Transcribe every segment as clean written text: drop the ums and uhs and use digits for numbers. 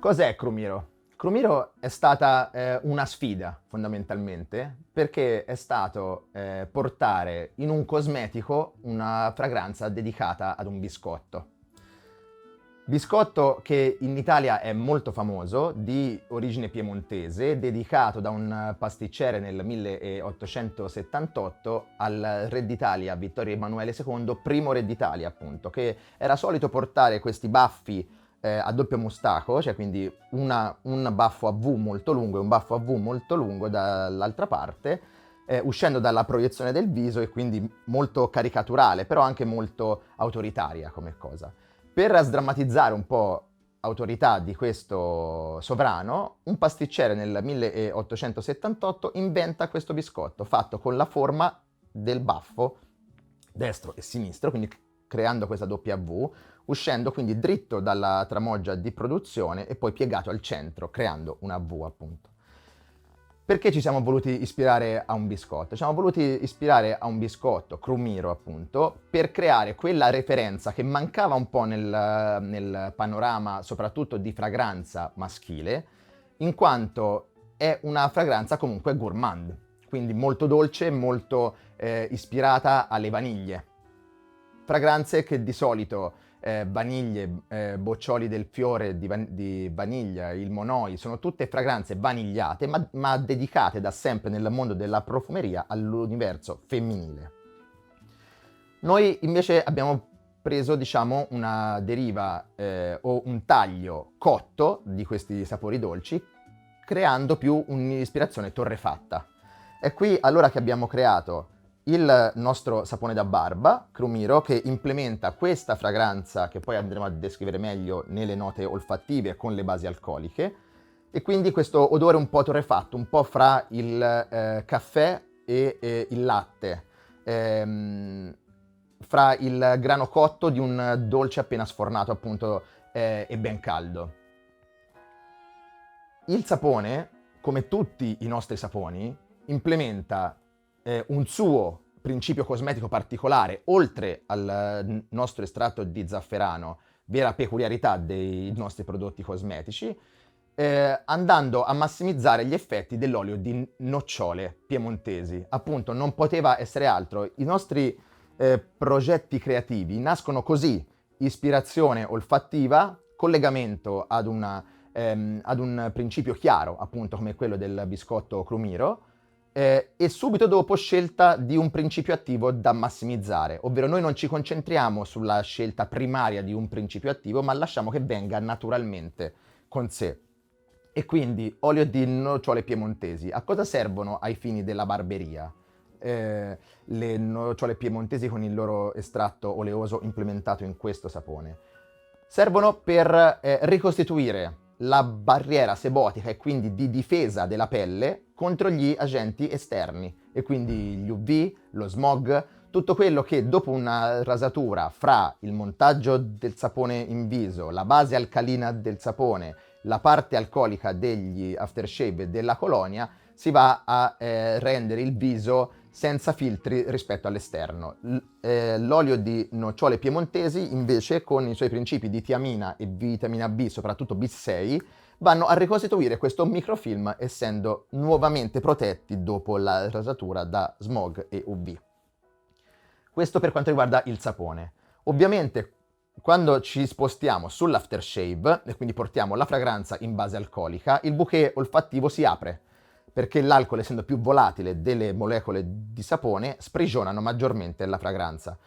Cos'è Crumiro? Crumiro è stata una sfida fondamentalmente perché è stato portare in un cosmetico una fragranza dedicata ad un biscotto. Biscotto che in Italia è molto famoso, di origine piemontese, dedicato da un pasticcere nel 1878 al re d'Italia Vittorio Emanuele II, primo re d'Italia appunto, che era solito portare questi baffi a doppio mustaco, cioè quindi un baffo a V molto lungo e un baffo a V molto lungo dall'altra parte, uscendo dalla proiezione del viso e quindi molto caricaturale, però anche molto autoritaria come cosa. Per sdrammatizzare un po' autorità di questo sovrano, un pasticcere nel 1878 inventa questo biscotto fatto con la forma del baffo destro e sinistro, quindi creando questa W, uscendo quindi dritto dalla tramoggia di produzione e poi piegato al centro, creando una V appunto. Perché ci siamo voluti ispirare a un biscotto? Ci siamo voluti ispirare a un biscotto, Crumiro appunto, per creare quella referenza che mancava un po' nel panorama, soprattutto di fragranza maschile, in quanto è una fragranza comunque gourmand, quindi molto dolce, molto ispirata alle vaniglie. Fragranze che di solito vaniglie, boccioli del fiore di vaniglia, il monoi, sono tutte fragranze vanigliate, ma dedicate da sempre nel mondo della profumeria all'universo femminile. Noi invece abbiamo preso, diciamo, una deriva o un taglio cotto di questi sapori dolci, creando più un'ispirazione torrefatta. È qui allora che abbiamo creato il nostro sapone da barba, Crumiro, che implementa questa fragranza che poi andremo a descrivere meglio nelle note olfattive con le basi alcoliche, e quindi questo odore un po' torrefatto, un po' fra il caffè e il latte, fra il grano cotto di un dolce appena sfornato appunto e ben caldo. Il sapone, come tutti i nostri saponi, implementa un suo principio cosmetico particolare, oltre al nostro estratto di zafferano, vera peculiarità dei nostri prodotti cosmetici, andando a massimizzare gli effetti dell'olio di nocciole piemontesi. Appunto, non poteva essere altro. I nostri progetti creativi nascono così: ispirazione olfattiva, collegamento ad un principio chiaro, appunto come quello del biscotto Crumiro, e subito dopo scelta di un principio attivo da massimizzare, ovvero noi non ci concentriamo sulla scelta primaria di un principio attivo, ma lasciamo che venga naturalmente con sé. E quindi olio di nocciole piemontesi, a cosa servono ai fini della barberia? Le nocciole piemontesi con il loro estratto oleoso implementato in questo sapone. Servono per ricostituire la barriera sebotica e quindi di difesa della pelle contro gli agenti esterni, e quindi gli UV, lo smog, tutto quello che dopo una rasatura fra il montaggio del sapone in viso, la base alcalina del sapone, la parte alcolica degli aftershave e della colonia, si va a rendere il viso senza filtri rispetto all'esterno. L'olio di nocciole piemontesi invece, con i suoi principi di tiamina e vitamina B, soprattutto B6, vanno a ricostituire questo microfilm, essendo nuovamente protetti dopo la rasatura da smog e UV. Questo per quanto riguarda il sapone. Ovviamente quando ci spostiamo sull'aftershave e quindi portiamo la fragranza in base alcolica, il bouquet olfattivo si apre, perché l'alcol, essendo più volatile delle molecole di sapone, sprigionano maggiormente la fragranza.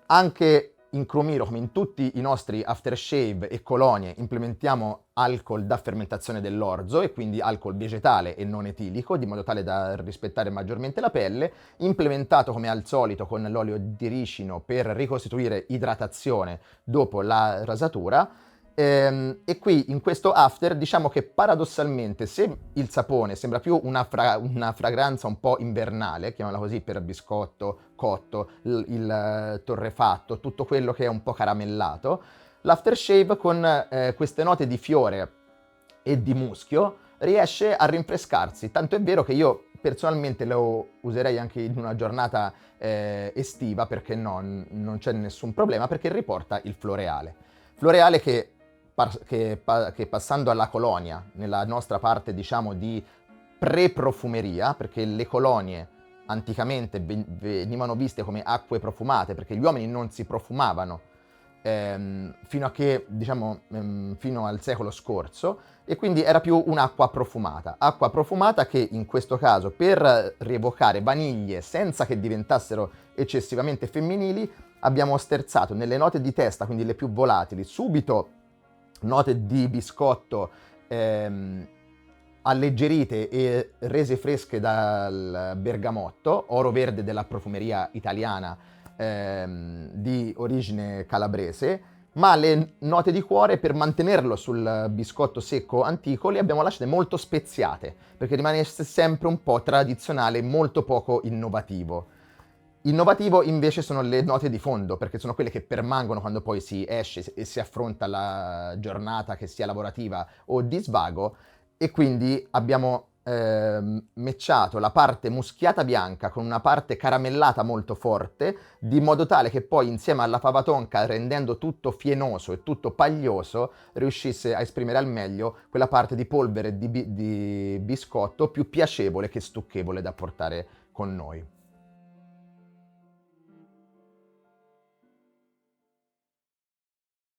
Anche in Crumiro, come in tutti i nostri aftershave e colonie, implementiamo alcol da fermentazione dell'orzo, e quindi alcol vegetale e non etilico, di modo tale da rispettare maggiormente la pelle, implementato come al solito con l'olio di ricino per ricostituire idratazione dopo la rasatura. E qui in questo after diciamo che paradossalmente, se il sapone sembra più una fragranza un po' invernale, chiamiamola così, per biscotto, cotto, il torrefatto, tutto quello che è un po' caramellato, l'aftershave con queste note di fiore e di muschio riesce a rinfrescarsi, tanto è vero che io personalmente lo userei anche in una giornata estiva, perché no, non c'è nessun problema, perché riporta il floreale. Floreale che che passando alla colonia, nella nostra parte diciamo di pre-profumeria, perché le colonie anticamente venivano viste come acque profumate, perché gli uomini non si profumavano fino a che, diciamo, fino al secolo scorso, e quindi era più un'acqua profumata che in questo caso, per rievocare vaniglie senza che diventassero eccessivamente femminili, abbiamo sterzato nelle note di testa, quindi le più volatili, subito note di biscotto alleggerite e rese fresche dal bergamotto, oro verde della profumeria italiana di origine calabrese, ma le note di cuore, per mantenerlo sul biscotto secco antico, le abbiamo lasciate molto speziate, perché rimanesse sempre un po' tradizionale, molto poco innovativo. Innovativo invece sono le note di fondo, perché sono quelle che permangono quando poi si esce e si affronta la giornata, che sia lavorativa o di svago, e quindi abbiamo matchato la parte muschiata bianca con una parte caramellata molto forte, di modo tale che poi insieme alla fava tonka, rendendo tutto fienoso e tutto paglioso, riuscisse a esprimere al meglio quella parte di polvere di biscotto più piacevole che stucchevole da portare con noi.